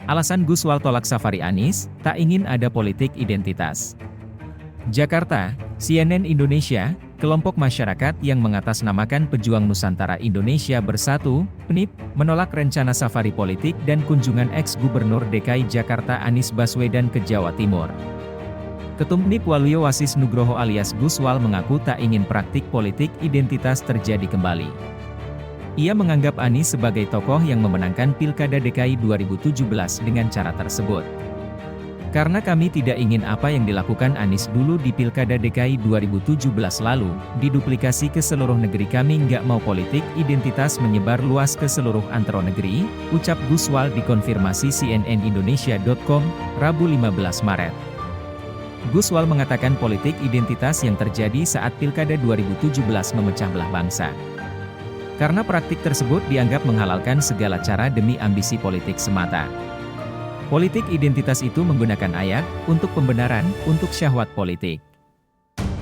Alasan Guswal tolak safari Anies, tak ingin ada politik identitas. Jakarta, CNN Indonesia, kelompok masyarakat yang mengatasnamakan Pejuang Nusantara Indonesia Bersatu, PNIP, menolak rencana safari politik dan kunjungan ex-Gubernur DKI Jakarta Anies Baswedan ke Jawa Timur. Ketum PNIP Waluyo Wasis Nugroho alias Guswal mengaku tak ingin praktik politik identitas terjadi kembali. Ia menganggap Anies sebagai tokoh yang memenangkan Pilkada DKI 2017 dengan cara tersebut. Karena kami tidak ingin apa yang dilakukan Anies dulu di Pilkada DKI 2017 lalu, diduplikasi ke seluruh negeri. Kami nggak mau politik identitas menyebar luas ke seluruh antero negeri, ucap Guswal dikonfirmasi cnnindonesia.com, Rabu 15 Maret. Guswal mengatakan politik identitas yang terjadi saat Pilkada 2017 memecah belah bangsa. Karena praktik tersebut dianggap menghalalkan segala cara demi ambisi politik semata. Politik identitas itu menggunakan ayat, untuk pembenaran, untuk syahwat politik.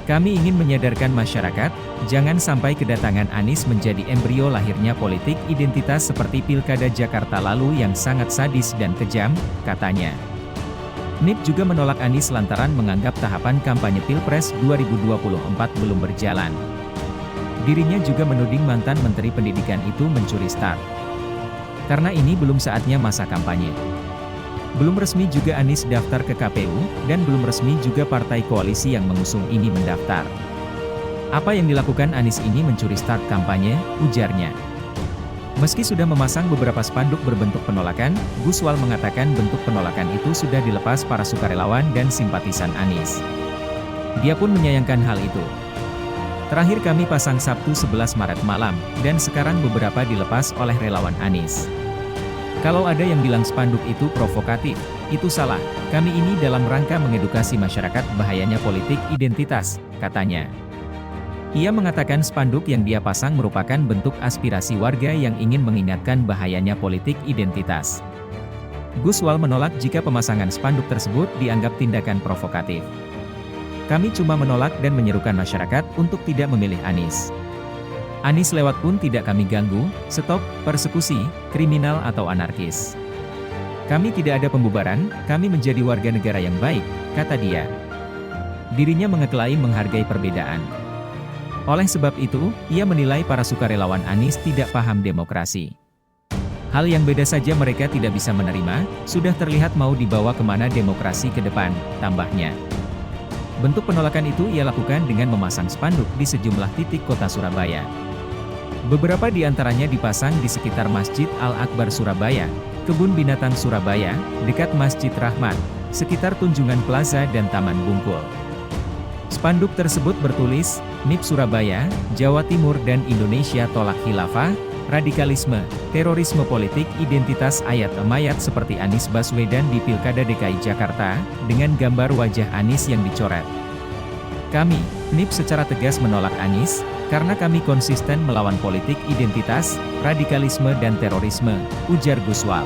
Kami ingin menyadarkan masyarakat, jangan sampai kedatangan Anies menjadi embrio lahirnya politik identitas seperti Pilkada Jakarta lalu yang sangat sadis dan kejam, katanya. PNIP juga menolak Anies lantaran menganggap tahapan kampanye Pilpres 2024 belum berjalan. Dirinya juga menuding mantan Menteri Pendidikan itu mencuri start. Karena ini belum saatnya masa kampanye. Belum resmi juga Anies daftar ke KPU, dan belum resmi juga partai koalisi yang mengusung ini mendaftar. Apa yang dilakukan Anies ini mencuri start kampanye, ujarnya. Meski sudah memasang beberapa spanduk berbentuk penolakan, Guswal mengatakan bentuk penolakan itu sudah dilepas para sukarelawan dan simpatisan Anies. Dia pun menyayangkan hal itu. Terakhir kami pasang Sabtu 11 Maret malam, dan sekarang beberapa dilepas oleh relawan Anies. Kalau ada yang bilang spanduk itu provokatif, itu salah. Kami ini dalam rangka mengedukasi masyarakat bahayanya politik identitas, katanya. Ia mengatakan spanduk yang dia pasang merupakan bentuk aspirasi warga yang ingin mengingatkan bahayanya politik identitas. Guswal menolak jika pemasangan spanduk tersebut dianggap tindakan provokatif. Kami cuma menolak dan menyerukan masyarakat untuk tidak memilih Anies. Anies lewat pun tidak kami ganggu, stop, persekusi, kriminal atau anarkis. Kami tidak ada pembubaran, kami menjadi warga negara yang baik, kata dia. Dirinya mengeklaim menghargai perbedaan. Oleh sebab itu, ia menilai para sukarelawan Anies tidak paham demokrasi. Hal yang beda saja mereka tidak bisa menerima, sudah terlihat mau dibawa kemana demokrasi ke depan, tambahnya. Bentuk penolakan itu ia lakukan dengan memasang spanduk di sejumlah titik kota Surabaya. Beberapa di antaranya dipasang di sekitar Masjid Al-Akbar Surabaya, Kebun Binatang Surabaya, dekat Masjid Rahmat, sekitar Tunjungan Plaza dan Taman Bungkul. Spanduk tersebut bertulis, PNIP Surabaya, Jawa Timur dan Indonesia tolak khilafah, radikalisme, terorisme politik identitas ayat-mayat seperti Anies Baswedan di Pilkada DKI Jakarta, dengan gambar wajah Anies yang dicoret. Kami, PNIP secara tegas menolak Anies, karena kami konsisten melawan politik identitas, radikalisme dan terorisme, ujar Guswal.